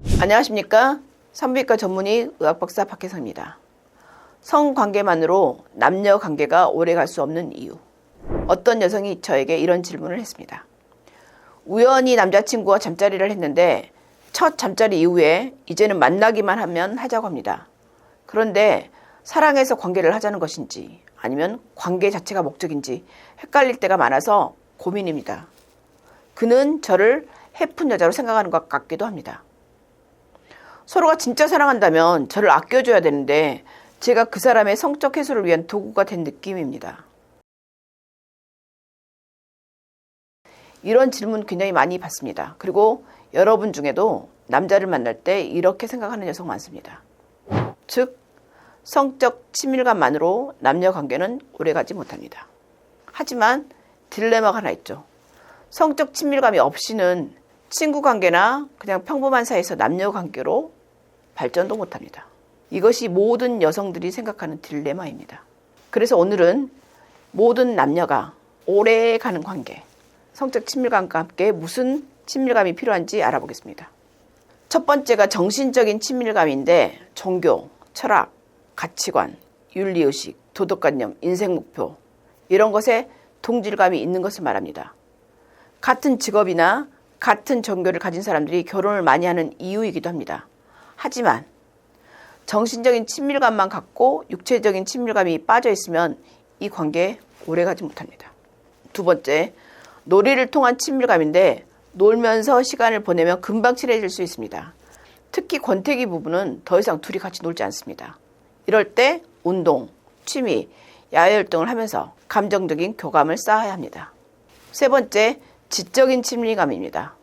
안녕하십니까? 산부인과 전문의 의학박사 박혜성입니다. 성관계만으로 남녀 관계가 오래 갈 수 없는 이유. 어떤 여성이 저에게 이런 질문을 했습니다. 우연히 남자친구와 잠자리를 했는데 첫 잠자리 이후에 이제는 만나기만 하면 하자고 합니다. 그런데 사랑해서 관계를 하자는 것인지 아니면 관계 자체가 목적인지 헷갈릴 때가 많아서 고민입니다. 그는 저를 해픈 여자로 생각하는 것 같기도 합니다. 서로가 진짜 사랑한다면 저를 아껴줘야 되는데 제가 그 사람의 성적 해소를 위한 도구가 된 느낌입니다. 이런 질문 굉장히 많이 받습니다. 그리고 여러분 중에도 남자를 만날 때 이렇게 생각하는 여성 많습니다. 즉, 성적 친밀감만으로 남녀 관계는 오래가지 못합니다. 하지만 딜레마가 하나 있죠. 성적 친밀감이 없이는 친구 관계나 그냥 평범한 사이에서 남녀 관계로 발전도 못합니다. 이것이 모든 여성들이 생각하는 딜레마입니다. 그래서 오늘은 모든 남녀가 오래 가는 관계, 성적 친밀감과 함께 무슨 친밀감이 필요한지 알아보겠습니다. 첫 번째가 정신적인 친밀감인데 종교, 철학, 가치관, 윤리의식, 도덕관념, 인생목표 이런 것에 동질감이 있는 것을 말합니다. 같은 직업이나 같은 종교를 가진 사람들이 결혼을 많이 하는 이유이기도 합니다. 하지만 정신적인 친밀감만 갖고 육체적인 친밀감이 빠져 있으면 이 관계 오래가지 못합니다. 두 번째, 놀이를 통한 친밀감인데 놀면서 시간을 보내면 금방 친해질 수 있습니다. 특히 권태기 부부는 더 이상 둘이 같이 놀지 않습니다. 이럴 때 운동, 취미, 야외활동을 하면서 감정적인 교감을 쌓아야 합니다. 세 번째, 지적인 친밀감입니다.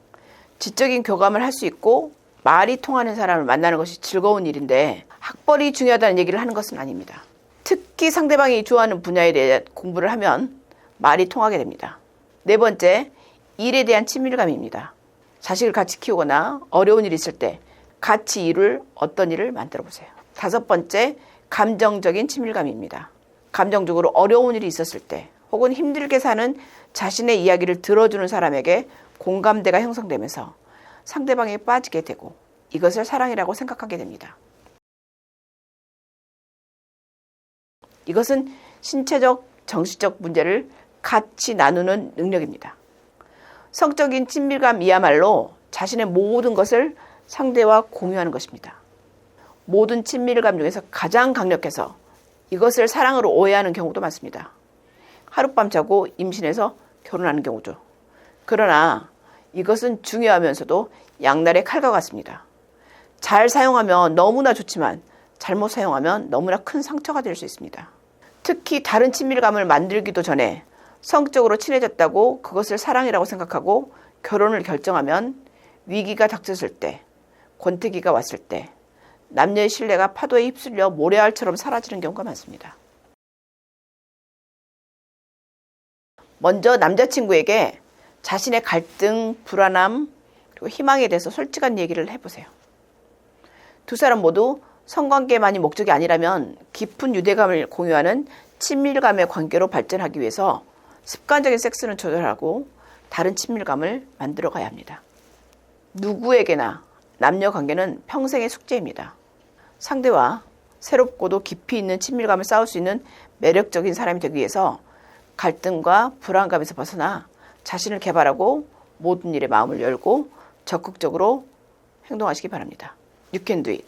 지적인 교감을 할 수 있고 말이 통하는 사람을 만나는 것이 즐거운 일인데 학벌이 중요하다는 얘기를 하는 것은 아닙니다. 특히 상대방이 좋아하는 분야에 대해 공부를 하면 말이 통하게 됩니다. 네 번째, 일에 대한 친밀감입니다. 자식을 같이 키우거나 어려운 일이 있을 때 같이 어떤 일을 만들어 보세요. 다섯 번째, 감정적인 친밀감입니다. 감정적으로 어려운 일이 있었을 때 혹은 힘들게 사는 자신의 이야기를 들어주는 사람에게 공감대가 형성되면서 상대방에 빠지게 되고 이것을 사랑이라고 생각하게 됩니다. 이것은 신체적, 정신적 문제를 같이 나누는 능력입니다. 성적인 친밀감이야말로 자신의 모든 것을 상대와 공유하는 것입니다. 모든 친밀감 중에서 가장 강력해서 이것을 사랑으로 오해하는 경우도 많습니다. 하룻밤 자고 임신해서 결혼하는 경우죠. 그러나 이것은 중요하면서도 양날의 칼과 같습니다. 잘 사용하면 너무나 좋지만 잘못 사용하면 너무나 큰 상처가 될 수 있습니다. 특히 다른 친밀감을 만들기도 전에 성적으로 친해졌다고 그것을 사랑이라고 생각하고 결혼을 결정하면 위기가 닥쳤을 때, 권태기가 왔을 때 남녀의 신뢰가 파도에 휩쓸려 모래알처럼 사라지는 경우가 많습니다. 먼저 남자친구에게 자신의 갈등, 불안함, 그리고 희망에 대해서 솔직한 얘기를 해보세요. 두 사람 모두 성관계만이 목적이 아니라면 깊은 유대감을 공유하는 친밀감의 관계로 발전하기 위해서 습관적인 섹스는 조절하고 다른 친밀감을 만들어 가야 합니다. 누구에게나 남녀 관계는 평생의 숙제입니다. 상대와 새롭고도 깊이 있는 친밀감을 쌓을 수 있는 매력적인 사람이 되기 위해서 갈등과 불안감에서 벗어나 자신을 개발하고 모든 일에 마음을 열고 적극적으로 행동하시기 바랍니다. You can do it.